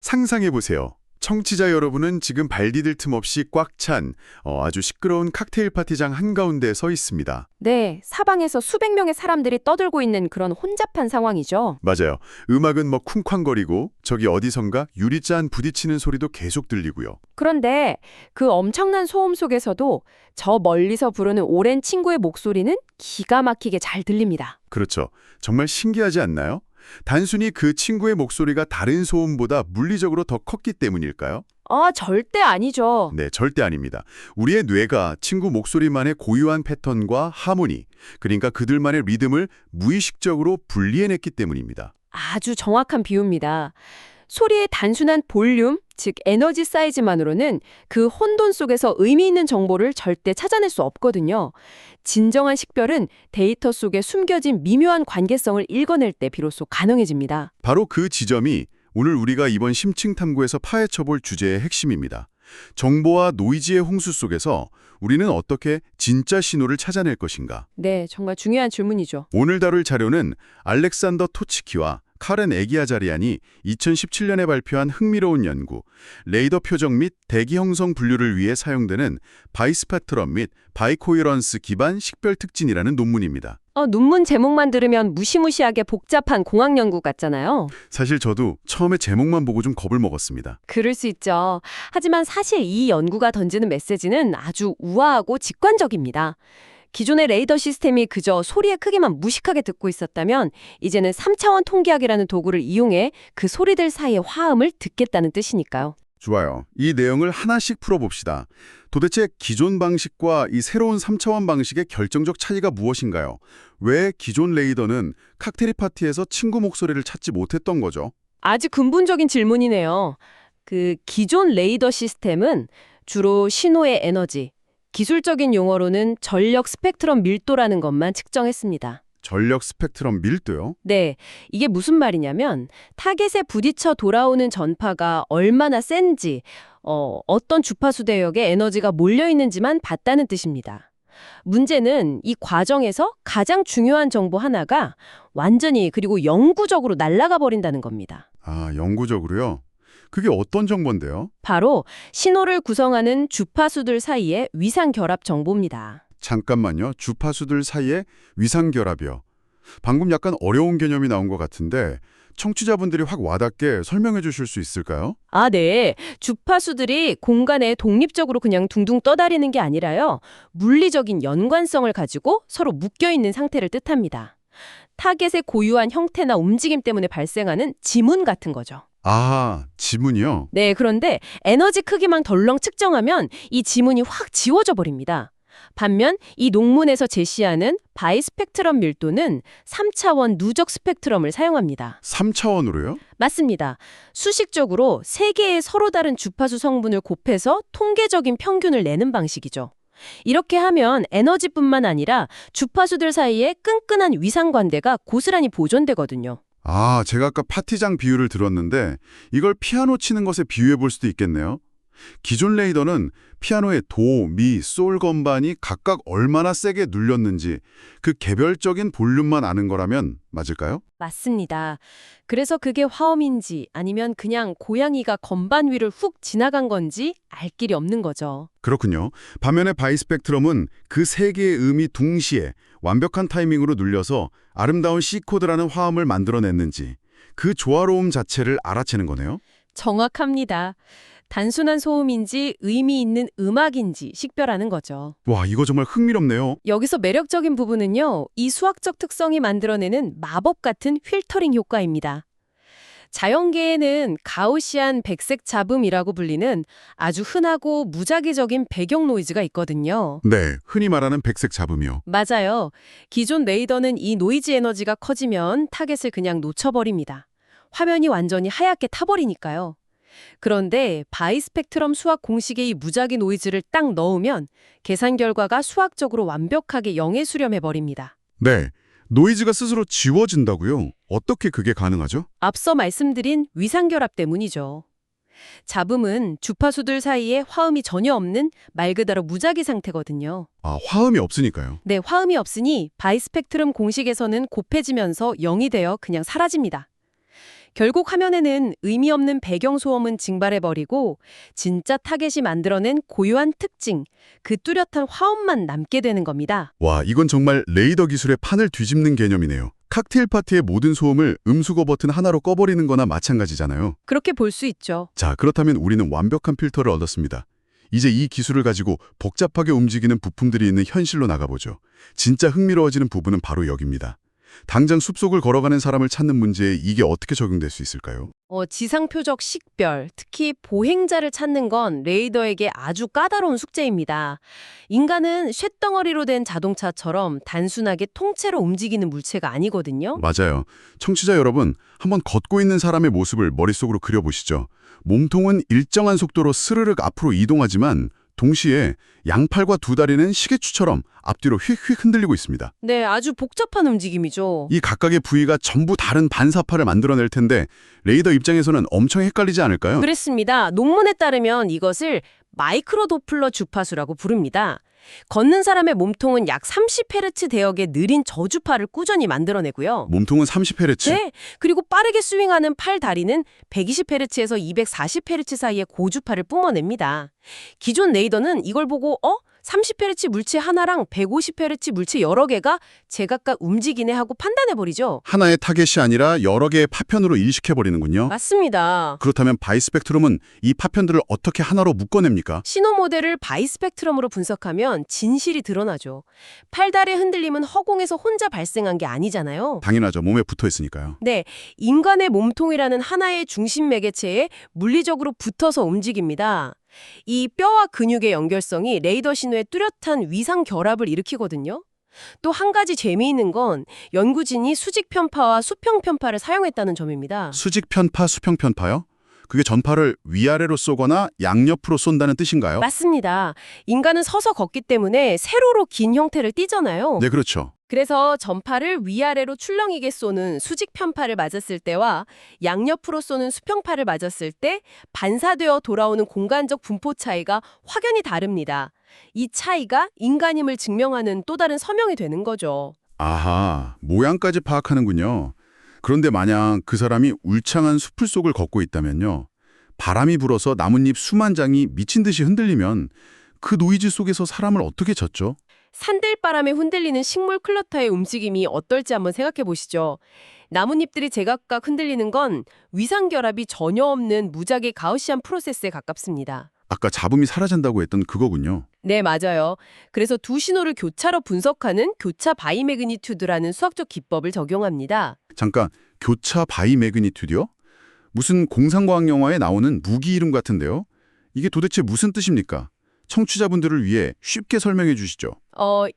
상상해보세요. 청취자 여러분은 지금 발 디딜 틈 없이 꽉 찬 아주 시끄러운 칵테일 파티장 한가운데 서 있습니다. 네, 사방에서 수백 명의 사람들이 떠들고 있는 그런 혼잡한 상황이죠. 맞아요. 음악은 뭐 쿵쾅거리고 저기 어디선가 유리잔 부딪히는 소리도 계속 들리고요. 그런데 그 엄청난 소음 속에서도 저 멀리서 부르는 오랜 친구의 목소리는 기가 막히게 잘 들립니다. 그렇죠. 정말 신기하지 않나요? 단순히 그 친구의 목소리가 다른 소음보다 물리적으로 더 컸기 때문일까요? 절대 아니죠. 네, 절대 아닙니다. 우리의 뇌가 친구 목소리만의 고유한 패턴과 하모니, 그러니까 그들만의 리듬을 무의식적으로 분리해냈기 때문입니다. 아주 정확한 비유입니다. 소리의 단순한 볼륨, 즉 에너지 사이즈만으로는 그 혼돈 속에서 의미 있는 정보를 절대 찾아낼 수 없거든요. 진정한 식별은 데이터 속에 숨겨진 미묘한 관계성을 읽어낼 때 비로소 가능해집니다. 바로 그 지점이 오늘 우리가 이번 심층 탐구에서 파헤쳐볼 주제의 핵심입니다. 정보와 노이즈의 홍수 속에서 우리는 어떻게 진짜 신호를 찾아낼 것인가? 네, 정말 중요한 질문이죠. 오늘 다룰 자료는 알렉산더 토치키와 카렌 에기아자리안이 2017년에 발표한 흥미로운 연구, 레이더 표적 및 대기 형성 분류를 위해 사용되는 바이스펙트럼 및 바이코이런스 기반 식별 특징이라는 논문입니다. 논문 제목만 들으면 무시무시하게 복잡한 공학 연구 같잖아요. 사실 저도 처음에 제목만 보고 좀 겁을 먹었습니다. 그럴 수 있죠. 하지만 사실 이 연구가 던지는 메시지는 아주 우아하고 직관적입니다. 기존의 레이더 시스템이 그저 소리의 크기만 무식하게 듣고 있었다면 이제는 3차원 통계학이라는 도구를 이용해 그 소리들 사이의 화음을 듣겠다는 뜻이니까요. 좋아요. 이 내용을 하나씩 풀어봅시다. 도대체 기존 방식과 이 새로운 3차원 방식의 결정적 차이가 무엇인가요? 왜 기존 레이더는 칵테일 파티에서 친구 목소리를 찾지 못했던 거죠? 아주 근본적인 질문이네요. 그 기존 레이더 시스템은 주로 신호의 에너지, 기술적인 용어로는 전력 스펙트럼 밀도라는 것만 측정했습니다. 전력 스펙트럼 밀도요? 네, 이게 무슨 말이냐면 타겟에 부딪혀 돌아오는 전파가 얼마나 센지, 어떤 주파수 대역에 에너지가 몰려있는지만 봤다는 뜻입니다. 문제는 이 과정에서 가장 중요한 정보 하나가 완전히 그리고 영구적으로 날아가 버린다는 겁니다. 아, 영구적으로요? 그게 어떤 정보인데요? 바로 신호를 구성하는 주파수들 사이의 위상 결합 정보입니다. 잠깐만요. 주파수들 사이에 위상 결합이요. 방금 약간 어려운 개념이 나온 것 같은데 청취자분들이 확 와닿게 설명해 주실 수 있을까요? 네. 주파수들이 공간에 독립적으로 그냥 둥둥 떠다니는 게 아니라요. 물리적인 연관성을 가지고 서로 묶여있는 상태를 뜻합니다. 타겟의 고유한 형태나 움직임 때문에 발생하는 지문 같은 거죠. 아, 지문이요? 네, 그런데 에너지 크기만 덜렁 측정하면 이 지문이 확 지워져 버립니다. 반면 이 논문에서 제시하는 바이스펙트럼 밀도는 3차원 누적 스펙트럼을 사용합니다. 3차원으로요? 맞습니다. 수식적으로 세 개의 서로 다른 주파수 성분을 곱해서 통계적인 평균을 내는 방식이죠. 이렇게 하면 에너지뿐만 아니라 주파수들 사이에 끈끈한 위상관계가 고스란히 보존되거든요. 아, 제가 아까 파티장 비유를 들었는데 이걸 피아노 치는 것에 비유해 볼 수도 있겠네요. 기존 레이더는 피아노의 도, 미, 솔 건반이 각각 얼마나 세게 눌렸는지 그 개별적인 볼륨만 아는 거라면 맞을까요? 맞습니다. 그래서 그게 화음인지 아니면 그냥 고양이가 건반 위를 훅 지나간 건지 알 길이 없는 거죠. 그렇군요. 반면에 바이스펙트럼은 그 세 개의 음이 동시에 완벽한 타이밍으로 눌려서 아름다운 C코드라는 화음을 만들어냈는지 그 조화로움 자체를 알아채는 거네요. 정확합니다. 단순한 소음인지 의미 있는 음악인지 식별하는 거죠. 와, 이거 정말 흥미롭네요. 여기서 매력적인 부분은요, 이 수학적 특성이 만들어내는 마법 같은 필터링 효과입니다. 자연계에는 가우시안 백색 잡음이라고 불리는 아주 흔하고 무작위적인 배경 노이즈가 있거든요. 네, 흔히 말하는 백색 잡음이요. 맞아요. 기존 레이더는 이 노이즈 에너지가 커지면 타겟을 그냥 놓쳐버립니다. 화면이 완전히 하얗게 타버리니까요. 그런데 바이스펙트럼 수학 공식에 이 무작위 노이즈를 딱 넣으면 계산 결과가 수학적으로 완벽하게 0에 수렴해버립니다. 네, 노이즈가 스스로 지워진다고요? 어떻게 그게 가능하죠? 앞서 말씀드린 위상결합 때문이죠. 잡음은 주파수들 사이에 화음이 전혀 없는 말 그대로 무작위 상태거든요. 아, 화음이 없으니까요. 네, 화음이 없으니 바이스펙트럼 공식에서는 곱해지면서 0이 되어 그냥 사라집니다. 결국 화면에는 의미 없는 배경 소음은 징발해버리고 진짜 타겟이 만들어낸 고유한 특징, 그 뚜렷한 화음만 남게 되는 겁니다. 와, 이건 정말 레이더 기술의 판을 뒤집는 개념이네요. 칵테일 파티의 모든 소음을 음수거 버튼 하나로 꺼버리는 거나 마찬가지잖아요. 그렇게 볼 수 있죠. 자, 그렇다면 우리는 완벽한 필터를 얻었습니다. 이제 이 기술을 가지고 복잡하게 움직이는 부품들이 있는 현실로 나가보죠. 진짜 흥미로워지는 부분은 바로 여기입니다. 당장 숲속을 걸어가는 사람을 찾는 문제에 이게 어떻게 적용될 수 있을까요? 지상 표적 식별, 특히 보행자를 찾는 건 레이더에게 아주 까다로운 숙제입니다. 인간은 쇳덩어리로 된 자동차처럼 단순하게 통째로 움직이는 물체가 아니거든요. 맞아요. 청취자 여러분, 한번 걷고 있는 사람의 모습을 머릿속으로 그려보시죠. 몸통은 일정한 속도로 스르륵 앞으로 이동하지만 동시에 양팔과 두 다리는 시계추처럼 앞뒤로 휙휙 흔들리고 있습니다. 네, 아주 복잡한 움직임이죠. 이 각각의 부위가 전부 다른 반사파를 만들어낼 텐데 레이더 입장에서는 엄청 헷갈리지 않을까요? 그렇습니다. 논문에 따르면 이것을 마이크로 도플러 주파수라고 부릅니다. 걷는 사람의 몸통은 약 30Hz 대역의 느린 저주파를 꾸준히 만들어내고요. 몸통은 30Hz. 네, 그리고 빠르게 스윙하는 팔 다리는 120Hz에서 240Hz 사이의 고주파를 뿜어냅니다. 기존 레이더는 이걸 보고 30Hz 물체 하나랑 150Hz 물체 여러 개가 제각각 움직이네 하고 판단해버리죠. 하나의 타겟이 아니라 여러 개의 파편으로 인식해버리는군요. 맞습니다. 그렇다면 바이스펙트럼은 이 파편들을 어떻게 하나로 묶어냅니까? 신호 모델을 바이스펙트럼으로 분석하면 진실이 드러나죠. 팔다리의 흔들림은 허공에서 혼자 발생한 게 아니잖아요. 당연하죠. 몸에 붙어있으니까요. 네, 인간의 몸통이라는 하나의 중심 매개체에 물리적으로 붙어서 움직입니다. 이 뼈와 근육의 연결성이 레이더 신호에 뚜렷한 위상 결합을 일으키거든요. 또 한 가지 재미있는 건 연구진이 수직 편파와 수평 편파를 사용했다는 점입니다. 수직 편파, 수평 편파요? 그게 전파를 위아래로 쏘거나 양옆으로 쏜다는 뜻인가요? 맞습니다. 인간은 서서 걷기 때문에 세로로 긴 형태를 띠잖아요. 네, 그렇죠. 그래서 전파를 위아래로 출렁이게 쏘는 수직 편파를 맞았을 때와 양옆으로 쏘는 수평파를 맞았을 때 반사되어 돌아오는 공간적 분포 차이가 확연히 다릅니다. 이 차이가 인간임을 증명하는 또 다른 서명이 되는 거죠. 아하, 모양까지 파악하는군요. 그런데 만약 그 사람이 울창한 숲을 속을 걷고 있다면요. 바람이 불어서 나뭇잎 수만 장이 미친 듯이 흔들리면 그 노이즈 속에서 사람을 어떻게 젓죠? 산들바람에 흔들리는 식물 클러터의 움직임이 어떨지 한번 생각해 보시죠. 나뭇잎들이 제각각 흔들리는 건 위상결합이 전혀 없는 무작위 가우시안 프로세스에 가깝습니다. 아까 잡음이 사라진다고 했던 그거군요. 네, 맞아요. 그래서 두 신호를 교차로 분석하는 교차 바이매그니튜드라는 수학적 기법을 적용합니다. 잠깐, 교차 바이 매그니튜드요? 무슨 공상과학 영화에 나오는 무기 이름 같은데요? 이게 도대체 무슨 뜻입니까? 청취자분들을 위해 쉽게 설명해 주시죠.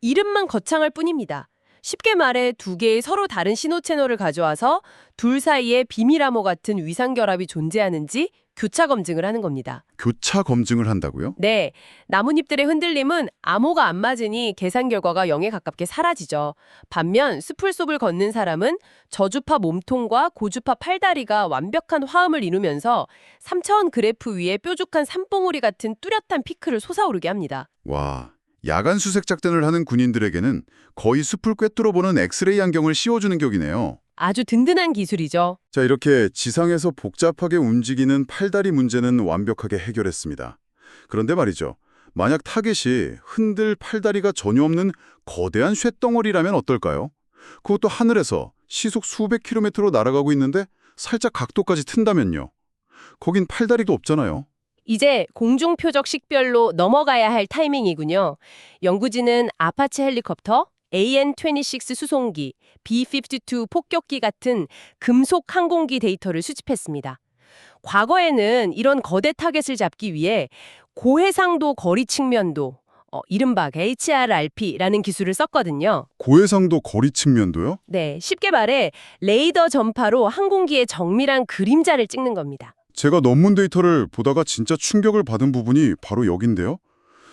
이름만 거창할 뿐입니다. 쉽게 말해 두 개의 서로 다른 신호 채널을 가져와서 둘 사이에 비밀 암호 같은 위상결합이 존재하는지 교차 검증을 하는 겁니다. 교차 검증을 한다고요? 네, 나뭇잎들의 흔들림은 암호가 안 맞으니 계산 결과가 0에 가깝게 사라지죠. 반면 숲을 숲을 걷는 사람은 저주파 몸통과 고주파 팔다리가 완벽한 화음을 이루면서 3차원 그래프 위에 뾰족한 산봉우리 같은 뚜렷한 피크를 솟아오르게 합니다. 와, 야간 수색 작전을 하는 군인들에게는 거의 숲을 꿰뚫어보는 엑스레이 안경을 씌워주는 격이네요. 아주 든든한 기술이죠. 자, 이렇게 지상에서 복잡하게 움직이는 팔다리 문제는 완벽하게 해결했습니다. 그런데 말이죠. 만약 타겟이 흔들 팔다리가 전혀 없는 거대한 쇳덩어리라면 어떨까요? 그것도 하늘에서 시속 수백 킬로미터로 날아가고 있는데 살짝 각도까지 튼다면요. 거긴 팔다리도 없잖아요. 이제 공중 표적 식별로 넘어가야 할 타이밍이군요. 연구진은 아파치 헬리콥터, AN-26 수송기, B-52 폭격기 같은 금속 항공기 데이터를 수집했습니다. 과거에는 이런 거대 타겟을 잡기 위해 고해상도 거리 측면도, 이른바 HRRP라는 기술을 썼거든요. 고해상도 거리 측면도요? 네, 쉽게 말해 레이더 전파로 항공기의 정밀한 그림자를 찍는 겁니다. 제가 논문 데이터를 보다가 진짜 충격을 받은 부분이 바로 여긴데요.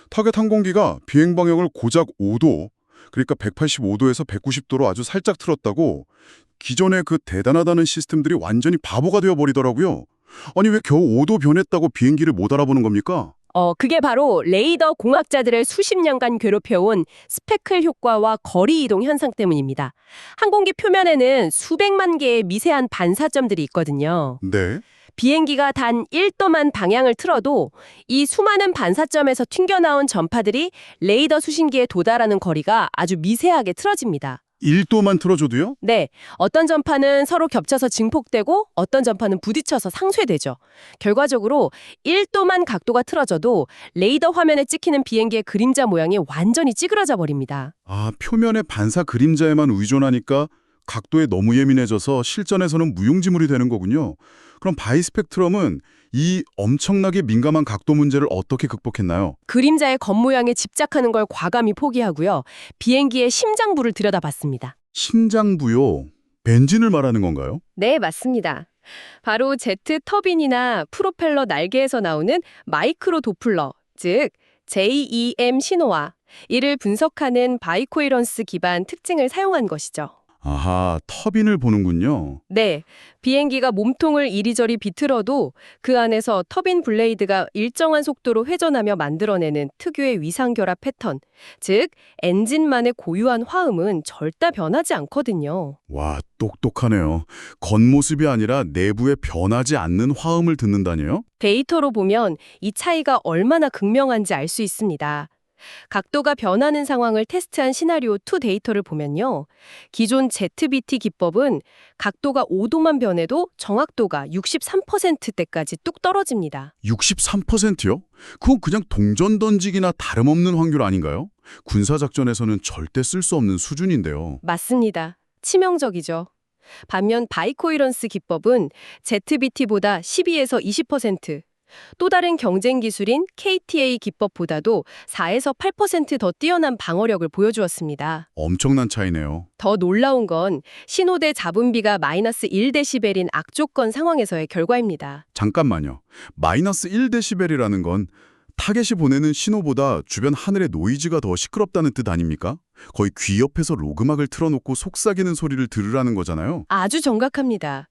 타겟 항공기가 비행 방향을 고작 5도, 그러니까 185도에서 190도로 아주 살짝 틀었다고 기존의 그 대단하다는 시스템들이 완전히 바보가 되어버리더라고요. 아니 왜 겨우 5도 변했다고 비행기를 못 알아보는 겁니까? 그게 바로 레이더 공학자들을 수십 년간 괴롭혀온 스페클 효과와 거리 이동 현상 때문입니다. 항공기 표면에는 수백만 개의 미세한 반사점들이 있거든요. 네. 비행기가 단 1도만 방향을 틀어도 이 수많은 반사점에서 튕겨나온 전파들이 레이더 수신기에 도달하는 거리가 아주 미세하게 틀어집니다. 1도만 틀어줘도요? 네, 어떤 전파는 서로 겹쳐서 증폭되고 어떤 전파는 부딪혀서 상쇄되죠. 결과적으로 1도만 각도가 틀어져도 레이더 화면에 찍히는 비행기의 그림자 모양이 완전히 찌그러져 버립니다. 아, 표면의 반사 그림자에만 의존하니까 각도에 너무 예민해져서 실전에서는 무용지물이 되는 거군요. 그럼 바이스펙트럼은 이 엄청나게 민감한 각도 문제를 어떻게 극복했나요? 그림자의 겉모양에 집착하는 걸 과감히 포기하고요. 비행기의 심장부를 들여다봤습니다. 심장부요. 벤진을 말하는 건가요? 네, 맞습니다. 바로 제트 터빈이나 프로펠러 날개에서 나오는 마이크로 도플러, 즉 JEM 신호와 이를 분석하는 바이코헤런스 기반 특징을 사용한 것이죠. 아하, 터빈을 보는군요. 네, 비행기가 몸통을 이리저리 비틀어도 그 안에서 터빈 블레이드가 일정한 속도로 회전하며 만들어내는 특유의 위상결합 패턴, 즉 엔진만의 고유한 화음은 절대 변하지 않거든요. 와, 똑똑하네요. 겉모습이 아니라 내부에 변하지 않는 화음을 듣는다니요? 데이터로 보면 이 차이가 얼마나 극명한지 알 수 있습니다. 각도가 변하는 상황을 테스트한 시나리오 2 데이터를 보면요. 기존 ZBT 기법은 각도가 5도만 변해도 정확도가 63%대까지 뚝 떨어집니다. 63%요? 그건 그냥 동전 던지기나 다름없는 확률 아닌가요? 군사작전에서는 절대 쓸 수 없는 수준인데요. 맞습니다. 치명적이죠. 반면 바이코헤런스 기법은 ZBT보다 12에서 20%, 또 다른 경쟁 기술인 KTA 기법보다도 4에서 8% 더 뛰어난 방어력을 보여주었습니다. 엄청난 차이네요. 더 놀라운 건 신호대 잡음비가 마이너스 1데시벨인 악조건 상황에서의 결과입니다. 잠깐만요. 마이너스 1데시벨이라는 건 타겟이 보내는 신호보다 주변 하늘의 노이즈가 더 시끄럽다는 뜻 아닙니까? 거의 귀 옆에서 로그막을 틀어놓고 속삭이는 소리를 들으라는 거잖아요. 아주 정확합니다.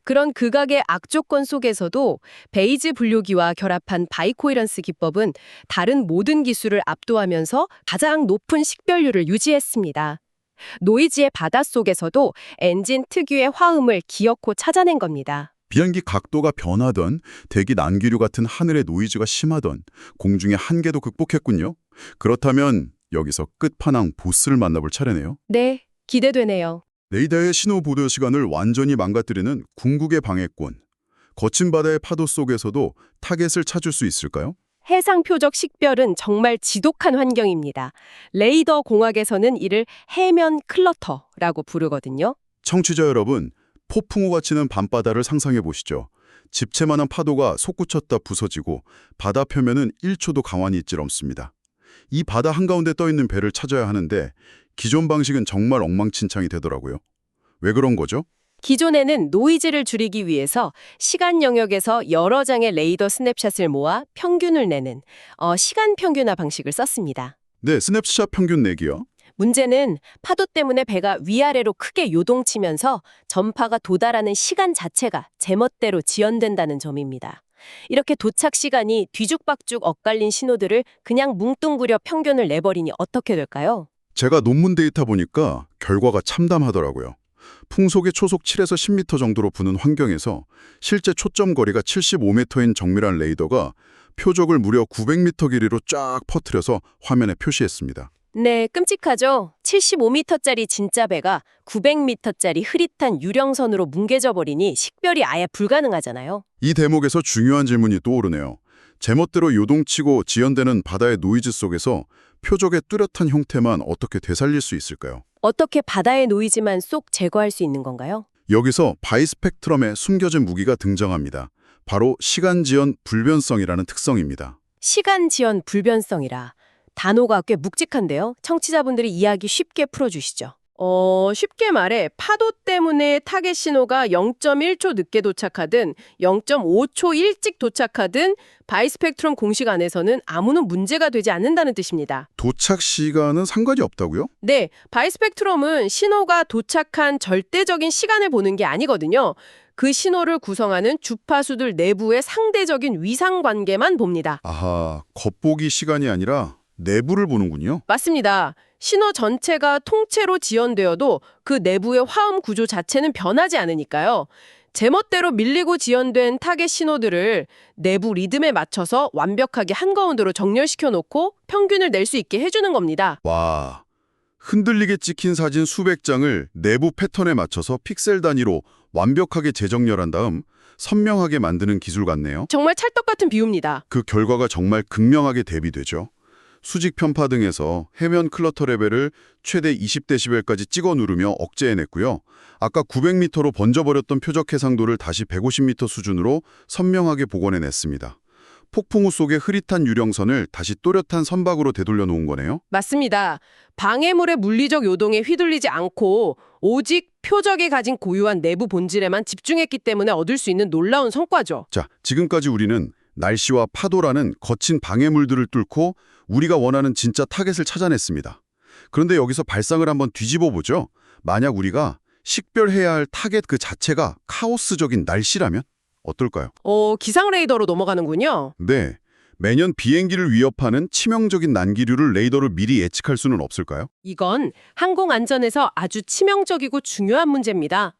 그런 극악의 악조건 속에서도 베이즈 분류기와 결합한 바이코헤런스 기법은 다른 모든 기술을 압도하면서 가장 높은 식별률을 유지했습니다. 노이즈의 바닷속에서도 엔진 특유의 화음을 기어코 찾아낸 겁니다. 비행기 각도가 변하던 대기 난기류 같은 하늘의 노이즈가 심하던 공중의 한계도 극복했군요. 그렇다면 여기서 끝판왕 보스를 만나볼 차례네요. 네, 기대되네요. 레이더의 신호 보도 시간을 완전히 망가뜨리는 궁극의 방해권. 거친 바다의 파도 속에서도 타겟을 찾을 수 있을까요? 해상 표적 식별은 정말 지독한 환경입니다. 레이더 공학에서는 이를 해면 클러터라고 부르거든요. 청취자 여러분, 폭풍우가 치는 밤바다를 상상해 보시죠. 집채만한 파도가 솟구쳤다 부서지고 바다 표면은 1초도 가만히 있질 않습니다. 이 바다 한가운데 떠있는 배를 찾아야 하는데 기존 방식은 정말 엉망진창이 되더라고요. 왜 그런 거죠? 기존에는 노이즈를 줄이기 위해서 시간 영역에서 여러 장의 레이더 스냅샷을 모아 평균을 내는 시간 평균화 방식을 썼습니다. 네, 스냅샷 평균 내기요. 문제는 파도 때문에 배가 위아래로 크게 요동치면서 전파가 도달하는 시간 자체가 제멋대로 지연된다는 점입니다. 이렇게 도착 시간이 뒤죽박죽 엇갈린 신호들을 그냥 뭉뚱그려 평균을 내버리니 어떻게 될까요? 제가 논문 데이터 보니까 결과가 참담하더라고요. 풍속의 초속 7에서 10m 정도로 부는 환경에서 실제 초점 거리가 75m인 정밀한 레이더가 표적을 무려 900m 길이로 쫙 퍼뜨려서 화면에 표시했습니다. 네, 끔찍하죠? 75m짜리 진짜 배가 900m짜리 흐릿한 유령선으로 뭉개져 버리니 식별이 아예 불가능하잖아요. 이 대목에서 중요한 질문이 떠오르네요. 제멋대로 요동치고 지연되는 바다의 노이즈 속에서 표적의 뚜렷한 형태만 어떻게 되살릴 수 있을까요? 어떻게 바다의 노이즈만 쏙 제거할 수 있는 건가요? 여기서 바이스펙트럼의 숨겨진 무기가 등장합니다. 바로 시간지연 불변성이라는 특성입니다. 시간 지연 불변성이라. 단어가 꽤 묵직한데요. 청취자분들이 이야기 쉽게 풀어주시죠. 쉽게 말해 파도 때문에 타겟 신호가 0.1초 늦게 도착하든 0.5초 일찍 도착하든 바이스펙트럼 공식 안에서는 아무런 문제가 되지 않는다는 뜻입니다. 도착 시간은 상관이 없다고요? 네, 바이스펙트럼은 신호가 도착한 절대적인 시간을 보는 게 아니거든요. 그 신호를 구성하는 주파수들 내부의 상대적인 위상 관계만 봅니다. 아하, 겉보기 시간이 아니라 내부를 보는군요. 맞습니다. 신호 전체가 통째로 지연되어도 그 내부의 화음 구조 자체는 변하지 않으니까요. 제멋대로 밀리고 지연된 타겟 신호들을 내부 리듬에 맞춰서 완벽하게 한가운데로 정렬시켜 놓고 평균을 낼 수 있게 해주는 겁니다. 와, 흔들리게 찍힌 사진 수백 장을 내부 패턴에 맞춰서 픽셀 단위로 완벽하게 재정렬한 다음 선명하게 만드는 기술 같네요. 정말 찰떡 같은 비유입니다. 그 결과가 정말 극명하게 대비되죠. 수직 편파 등에서 해면 클러터 레벨을 최대 20dB까지 찍어 누르며 억제해냈고요. 아까 900m로 번져버렸던 표적 해상도를 다시 150m 수준으로 선명하게 복원해냈습니다. 폭풍우 속의 흐릿한 유령선을 다시 또렷한 선박으로 되돌려 놓은 거네요. 맞습니다. 방해물의 물리적 요동에 휘둘리지 않고 오직 표적이 가진 고유한 내부 본질에만 집중했기 때문에 얻을 수 있는 놀라운 성과죠. 자, 지금까지 우리는 날씨와 파도라는 거친 방해물들을 뚫고 우리가 원하는 진짜 타겟을 찾아냈습니다. 그런데 여기서 발상을 한번 뒤집어 보죠. 만약 우리가 식별해야 할 타겟 그 자체가 카오스적인 날씨라면 어떨까요? 기상 레이더로 넘어가는군요. 네, 매년 비행기를 위협하는 치명적인 난기류를 레이더로 미리 예측할 수는 없을까요? 이건 항공 안전에서 아주 치명적이고 중요한 문제입니다.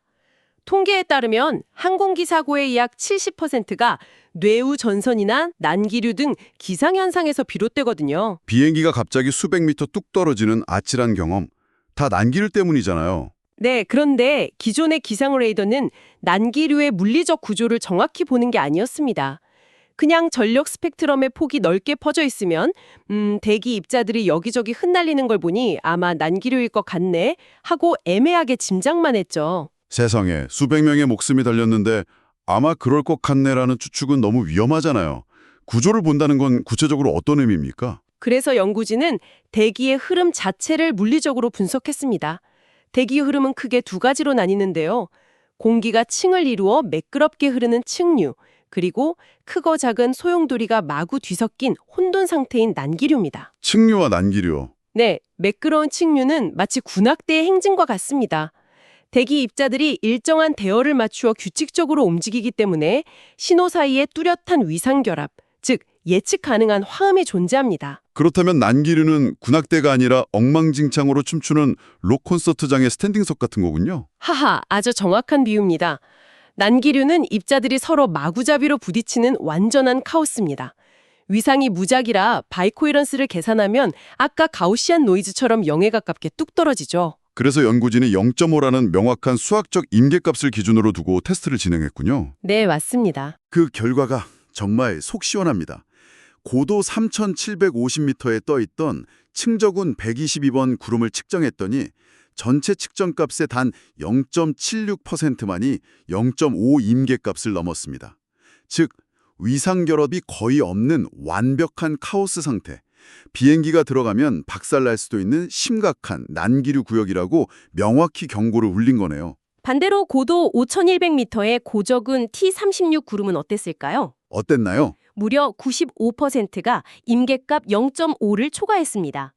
통계에 따르면 항공기 사고의 약 70%가 뇌우 전선이나 난기류 등 기상현상에서 비롯되거든요. 비행기가 갑자기 수백 미터 뚝 떨어지는 아찔한 경험, 다 난기류 때문이잖아요. 네, 그런데 기존의 기상 레이더는 난기류의 물리적 구조를 정확히 보는 게 아니었습니다. 그냥 전력 스펙트럼의 폭이 넓게 퍼져 있으면 대기 입자들이 여기저기 흩날리는 걸 보니 아마 난기류일 것 같네 하고 애매하게 짐작만 했죠. 세상에 수백 명의 목숨이 달렸는데 아마 그럴 것 같네라는 추측은 너무 위험하잖아요. 구조를 본다는 건 구체적으로 어떤 의미입니까? 그래서 연구진은 대기의 흐름 자체를 물리적으로 분석했습니다. 대기 흐름은 크게 두 가지로 나뉘는데요. 공기가 층을 이루어 매끄럽게 흐르는 층류, 그리고 크고 작은 소용돌이가 마구 뒤섞인 혼돈 상태인 난기류입니다. 층류와 난기류. 네, 매끄러운 층류는 마치 군악대의 행진과 같습니다. 대기 입자들이 일정한 대열을 맞추어 규칙적으로 움직이기 때문에 신호 사이에 뚜렷한 위상결합, 즉 예측 가능한 화음이 존재합니다. 그렇다면 난기류는 군악대가 아니라 엉망진창으로 춤추는 록 콘서트장의 스탠딩석 같은 거군요. 하하, 아주 정확한 비유입니다. 난기류는 입자들이 서로 마구잡이로 부딪히는 완전한 카오스입니다. 위상이 무작이라 바이코헤런스를 계산하면 아까 가우시안 노이즈처럼 0에 가깝게 뚝 떨어지죠. 그래서 연구진이 0.5라는 명확한 수학적 임계값을 기준으로 두고 테스트를 진행했군요. 네, 맞습니다. 그 결과가 정말 속 시원합니다. 고도 3,750m에 떠있던 층저군 122번 구름을 측정했더니 전체 측정값의 단 0.76%만이 0.5 임계값을 넘었습니다. 즉, 위상결합이 거의 없는 완벽한 카오스 상태. 비행기가 들어가면 박살날 수도 있는 심각한 난기류 구역이라고 명확히 경고를 울린 거네요. 반대로 고도 5,100m의 고적은 T36 구름은 어땠을까요? 어땠나요? 무려 95%가 임계값 0.5를 초과했습니다.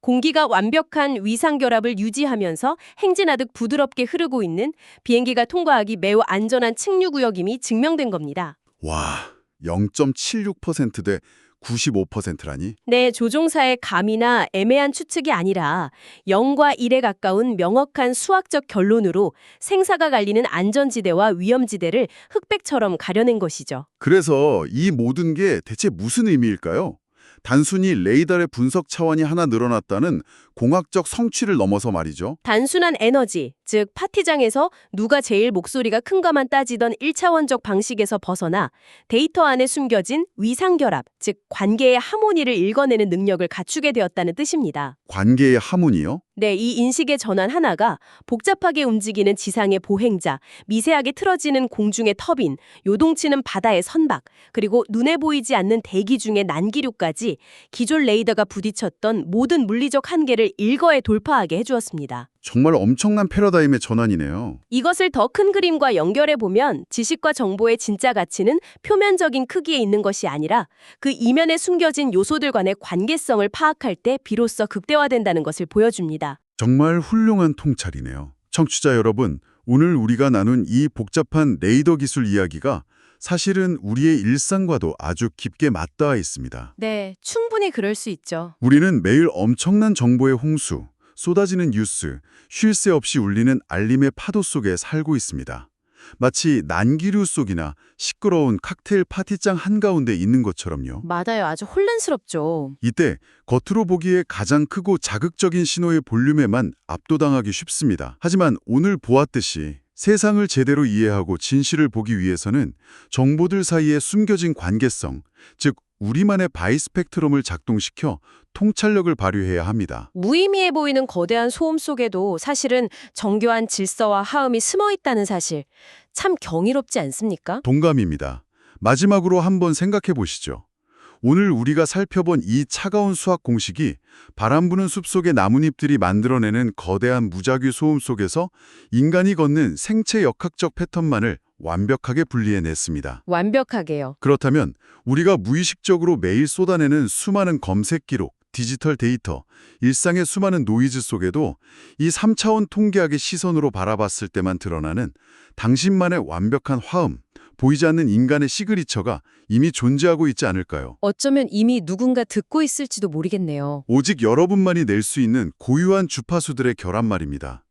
공기가 완벽한 위상결합을 유지하면서 행진하듯 부드럽게 흐르고 있는 비행기가 통과하기 매우 안전한 층류구역임이 증명된 겁니다. 와, 0.76% 대 95%라니? 네, 조종사의 감이나 애매한 추측이 아니라 0과 1에 가까운 명확한 수학적 결론으로 생사가 갈리는 안전지대와 위험지대를 흑백처럼 가려낸 것이죠. 그래서 이 모든 게 대체 무슨 의미일까요? 단순히 레이더의 분석 차원이 하나 늘어났다는 공학적 성취를 넘어서 말이죠. 단순한 에너지, 즉 파티장에서 누가 제일 목소리가 큰가만 따지던 1차원적 방식에서 벗어나 데이터 안에 숨겨진 위상결합, 즉 관계의 하모니를 읽어내는 능력을 갖추게 되었다는 뜻입니다. 관계의 하모니요? 네, 이 인식의 전환 하나가 복잡하게 움직이는 지상의 보행자, 미세하게 틀어지는 공중의 터빈, 요동치는 바다의 선박, 그리고 눈에 보이지 않는 대기 중의 난기류까지 기존 레이더가 부딪혔던 모든 물리적 한계를 일거에 돌파하게 해주었습니다. 정말 엄청난 패러다임의 전환이네요. 이것을 더 큰 그림과 연결해보면 지식과 정보의 진짜 가치는 표면적인 크기에 있는 것이 아니라 그 이면에 숨겨진 요소들 간의 관계성을 파악할 때 비로소 극대화된다는 것을 보여줍니다. 정말 훌륭한 통찰이네요. 청취자 여러분, 오늘 우리가 나눈 이 복잡한 레이더 기술 이야기가 사실은 우리의 일상과도 아주 깊게 맞닿아 있습니다. 네, 충분히 그럴 수 있죠. 우리는 매일 엄청난 정보의 홍수, 쏟아지는 뉴스, 쉴 새 없이 울리는 알림의 파도 속에 살고 있습니다. 마치 난기류 속이나 시끄러운 칵테일 파티장 한가운데 있는 것처럼요. 맞아요. 아주 혼란스럽죠. 이때 겉으로 보기에 가장 크고 자극적인 신호의 볼륨에만 압도당하기 쉽습니다. 하지만 오늘 보았듯이 세상을 제대로 이해하고 진실을 보기 위해서는 정보들 사이에 숨겨진 관계성, 즉 우리만의 바이스펙트럼을 작동시켜 통찰력을 발휘해야 합니다. 무의미해 보이는 거대한 소음 속에도 사실은 정교한 질서와 하음이 숨어 있다는 사실. 참 경이롭지 않습니까? 동감입니다. 마지막으로 한번 생각해 보시죠. 오늘 우리가 살펴본 이 차가운 수학 공식이 바람 부는 숲속의 나뭇잎들이 만들어내는 거대한 무작위 소음 속에서 인간이 걷는 생체 역학적 패턴만을 완벽하게 분리해냈습니다. 완벽하게요. 그렇다면 우리가 무의식적으로 매일 쏟아내는 수많은 검색 기록, 디지털 데이터, 일상의 수많은 노이즈 속에도 이 3차원 통계학의 시선으로 바라봤을 때만 드러나는 당신만의 완벽한 화음, 보이지 않는 인간의 시그니처가 이미 존재하고 있지 않을까요? 어쩌면 이미 누군가 듣고 있을지도 모르겠네요. 오직 여러분만이 낼 수 있는 고유한 주파수들의 결합 말입니다.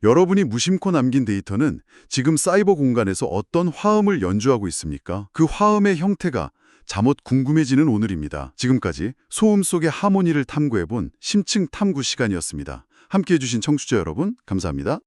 여러분이 무심코 남긴 데이터는 지금 사이버 공간에서 어떤 화음을 연주하고 있습니까? 그 화음의 형태가 잠옷 궁금해지는 오늘입니다. 지금까지 소음 속의 하모니를 탐구해본 심층 탐구 시간이었습니다. 함께해 주신 청취자 여러분 감사합니다.